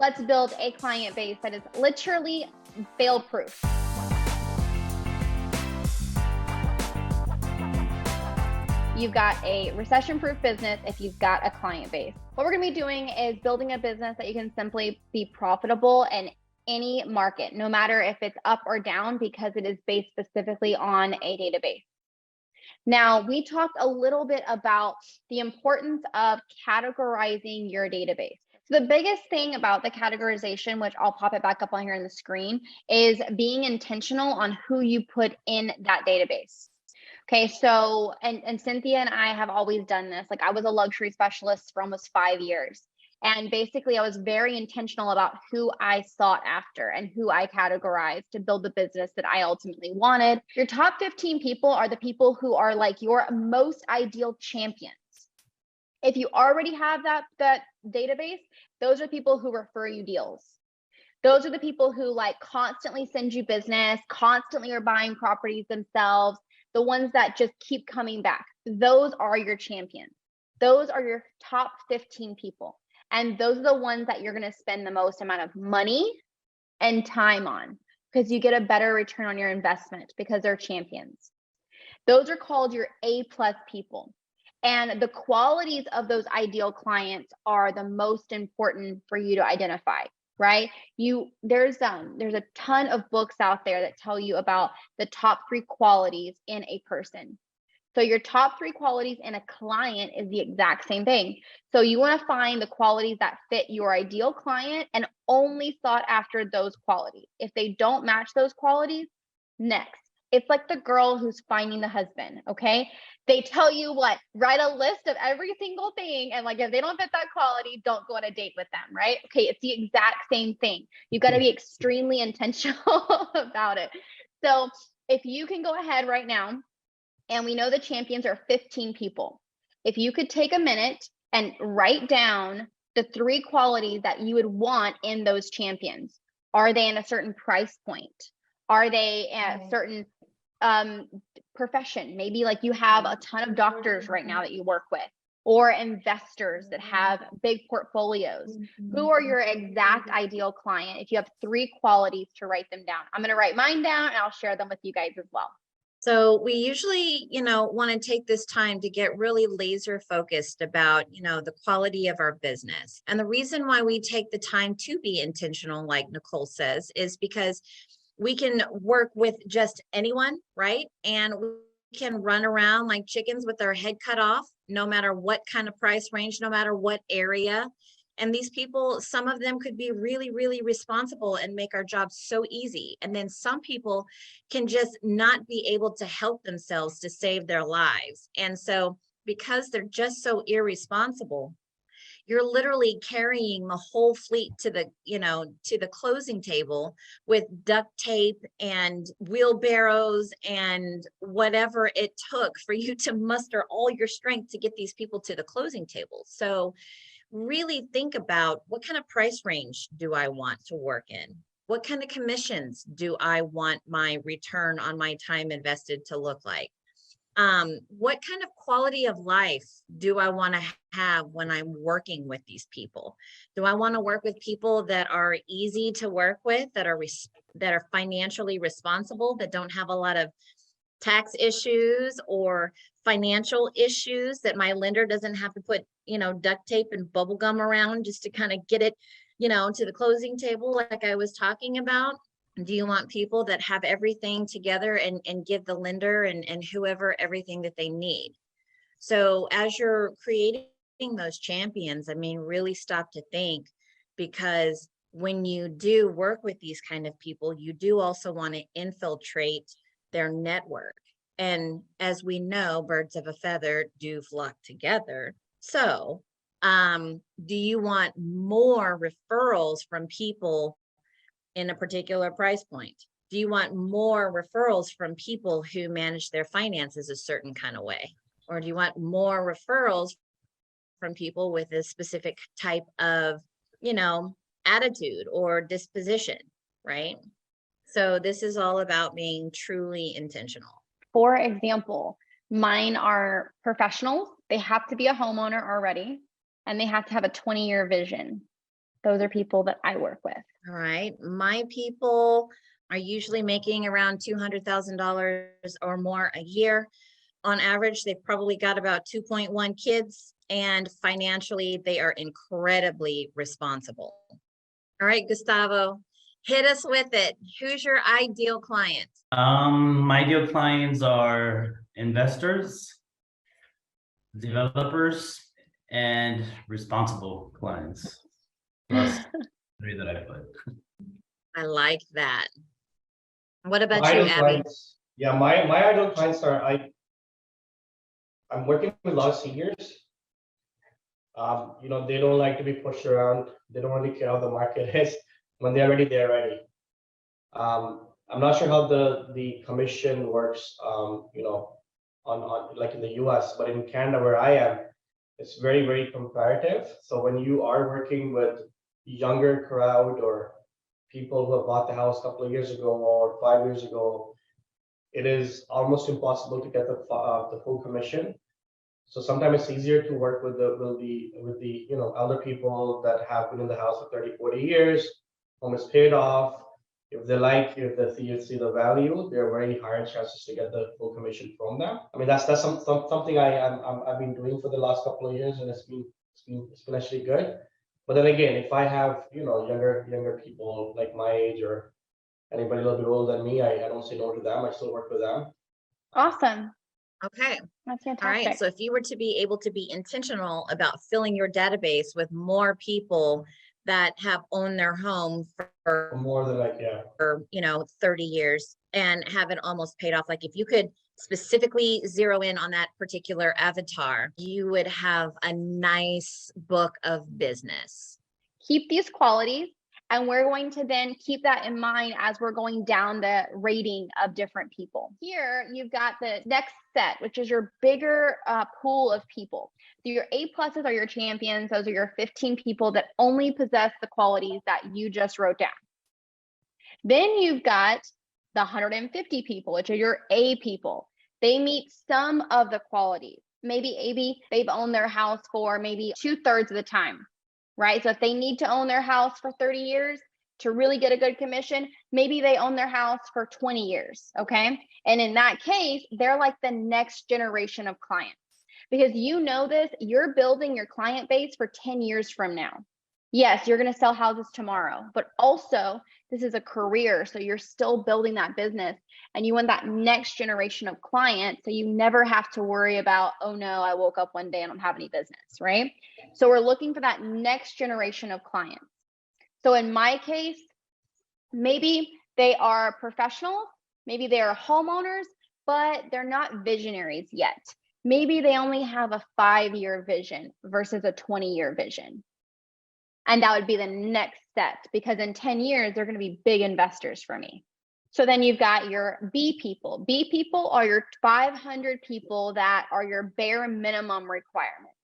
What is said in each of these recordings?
Let's build a client base that is literally fail proof. You've got a recession-proof business if you've got a client base. What we're going to be doing is building a business that you can simply be profitable in any market, no matter if it's up or down, because it is based specifically on a database. Now, we talked a little bit about the importance of categorizing your database. So the biggest thing about the categorization, which I'll pop it back up on here on the screen, is being intentional on who you put in that database. Okay, so, and Cynthia and I have always done this. Like, I was a luxury specialist for almost 5 years. And basically, I was very intentional about who I sought after and who I categorized to build the business that I ultimately wanted. Your top 15 people are the people who are like your most ideal champions. If you already have that database, those are people who refer you deals. Those are the people who like constantly send you business, constantly are buying properties themselves, the ones that just keep coming back. Those are your champions. Those are your top 15 people. And those are the ones that you're going to spend the most amount of money and time on, because you get a better return on your investment because they're champions. Those are called your A+ people. And the qualities of those ideal clients are the most important for you to identify, right? There's a ton of books out there that tell you about the top 3 qualities in a person. So your top 3 qualities in a client is the exact same thing. So you want to find the qualities that fit your ideal client and only sought after those qualities. If they don't match those qualities, next. It's like the girl who's finding the husband, okay? They tell you what, write a list of every single thing. And like, if they don't fit that quality, don't go on a date with them, right? Okay, it's the exact same thing. You've got to be extremely intentional about it. So if you can go ahead right now, and we know the champions are 15 people. If you could take a minute and write down the 3 qualities that you would want in those champions. Are they in a certain price point? Are they at a certain profession? Maybe like you have a ton of doctors right now that you work with, or investors that have big portfolios. Who are your exact ideal client? If you have 3 qualities to write them down. I'm going to write mine down and I'll share them with you guys as well. So we usually, want to take this time to get really laser focused about, the quality of our business. And the reason why we take the time to be intentional, like Nicole says, is because we can work with just anyone, right? And we can run around like chickens with our head cut off, no matter what kind of price range, no matter what area. And these people, some of them could be really, really responsible and make our job so easy. And then some people can just not be able to help themselves to save their lives. And so because they're just so irresponsible, you're literally carrying the whole fleet to the closing table with duct tape and wheelbarrows and whatever it took for you to muster all your strength to get these people to the closing table. So really think about, what kind of price range do I want to work in? What kind of commissions do I want my return on my time invested to look like? What kind of quality of life do I want to have when I'm working with these people? Do I want to work with people that are easy to work with, that are financially responsible, that don't have a lot of tax issues or financial issues, that my lender doesn't have to put, duct tape and bubble gum around just to kind of get it, to the closing table, like I was talking about? Do you want people that have everything together and give the lender and whoever everything that they need? So as you're creating those champions, really stop to think, because when you do work with these kind of people, you do also want to infiltrate their network. And as we know, birds of a feather do flock together. So do you want more referrals from people in a particular price point? Do you want more referrals from people who manage their finances a certain kind of way? Or do you want more referrals from people with a specific type of, attitude or disposition, right? So this is all about being truly intentional. For example, mine are professionals. They have to be a homeowner already, and they have to have a 20-year vision. Those are people that I work with. All right. My people are usually making around $200,000 or more a year. On average, they've probably got about 2.1 kids, and financially, they are incredibly responsible. All right, Gustavo, hit us with it. Who's your ideal client? My ideal clients are investors, developers, and responsible clients. Plus three that I put. I like that. What about My you, ideal Abby? clients, yeah, my ideal clients are I'm working with a lot of seniors. They don't like to be pushed around. They don't really care how the market is. When they're ready, they're ready. I'm not sure how the commission works, on like in the US, but in Canada where I am, it's very, very comparative. So when you are working with younger crowd or people who have bought the house a couple of years ago or 5 years ago, it is almost impossible to get the full commission. So sometimes it's easier to work with the elder people that have been in the house for 30, 40 years, home is paid off. If if they see the value, there are very high chances to get the full commission from them. I mean, that's something I've been doing for the last couple of years, and it's been actually good. But then again, if I have younger people like my age or anybody a little bit older than me, I don't say no to them. I still work with them. Awesome. Okay. That's All fantastic. right. So if you were to be able to be intentional about filling your database with more people that have owned their home for More than 30 years and have it almost paid off, like if you could specifically zero in on that particular avatar, you would have a nice book of business. Keep these qualities, and we're going to then keep that in mind as we're going down the rating of different people. Here, you've got the next set, which is your bigger pool of people. So your A pluses are your champions. Those are your 15 people that only possess the qualities that you just wrote down. Then you've got the 150 people, which are your A people. They meet some of the qualities. Maybe they've owned their house for maybe 2/3 of the time, right? So if they need to own their house for 30 years to really get a good commission, maybe they own their house for 20 years, okay? And in that case, they're like the next generation of clients. Because you're building your client base for 10 years from now. Yes, you're going to sell houses tomorrow, but also this is a career. So you're still building that business, and you want that next generation of clients. So you never have to worry about, oh no, I woke up one day and I don't have any business, right? So we're looking for that next generation of clients. So in my case, maybe they are professionals, maybe they are homeowners, but they're not visionaries yet. Maybe they only have a 5-year vision versus a 20-year vision. And that would be the next step, because in 10 years, they're going to be big investors for me. So then you've got your B people. B people are your 500 people that are your bare minimum requirement.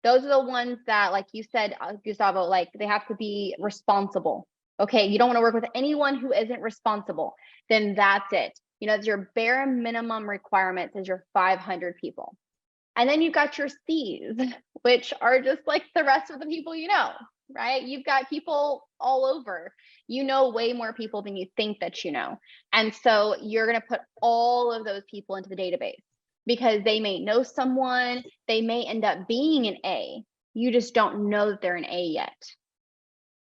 Those are the ones that, like you said, Gustavo, like they have to be responsible. Okay, you don't want to work with anyone who isn't responsible. Then that's it. It's your bare minimum requirements is your 500 people. And then you've got your C's, which are just like the rest of the people right? You've got people all over. Way more people than you think that you know. And so you're going to put all of those people into the database because they may know someone, they may end up being an A. You just don't know that they're an A yet.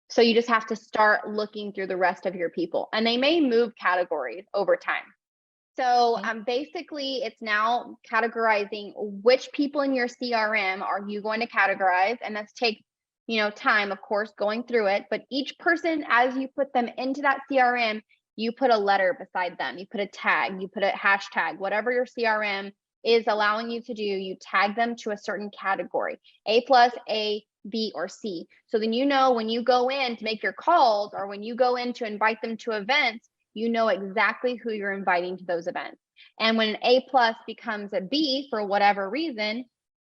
So you just have to start looking through the rest of your people, and they may move categories over time. So basically, it's now categorizing which people in your CRM are you going to categorize, and that's take time, of course, going through it. But each person, as you put them into that CRM, you put a letter beside them, you put a tag, you put a hashtag, whatever your CRM is allowing you to do, you tag them to a certain category, A plus, A, B, or C. So then when you go in to make your calls, or when you go in to invite them to events, you know exactly who you're inviting to those events. And when an A plus becomes a B for whatever reason,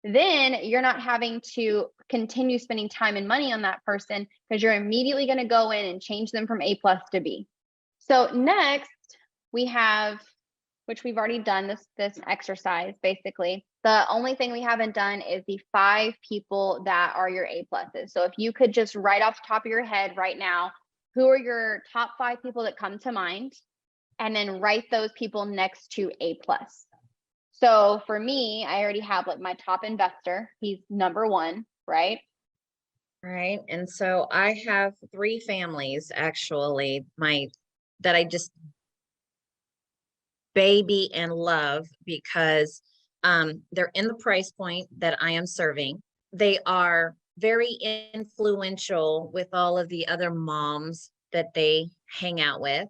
then you're not having to continue spending time and money on that person, because you're immediately going to go in and change them from A plus to B. So next we have which we've already done this exercise basically. The only thing we haven't done is the 5 people that are your A pluses. So if you could just right off the top of your head right now, who are your top 5 people that come to mind? And then write those people next to A plus. So for me, I already have like my top investor. He's number 1, right? Right. And so I have 3 families actually, that I just baby and love because they're in the price point that I am serving. They are very influential with all of the other moms that they hang out with.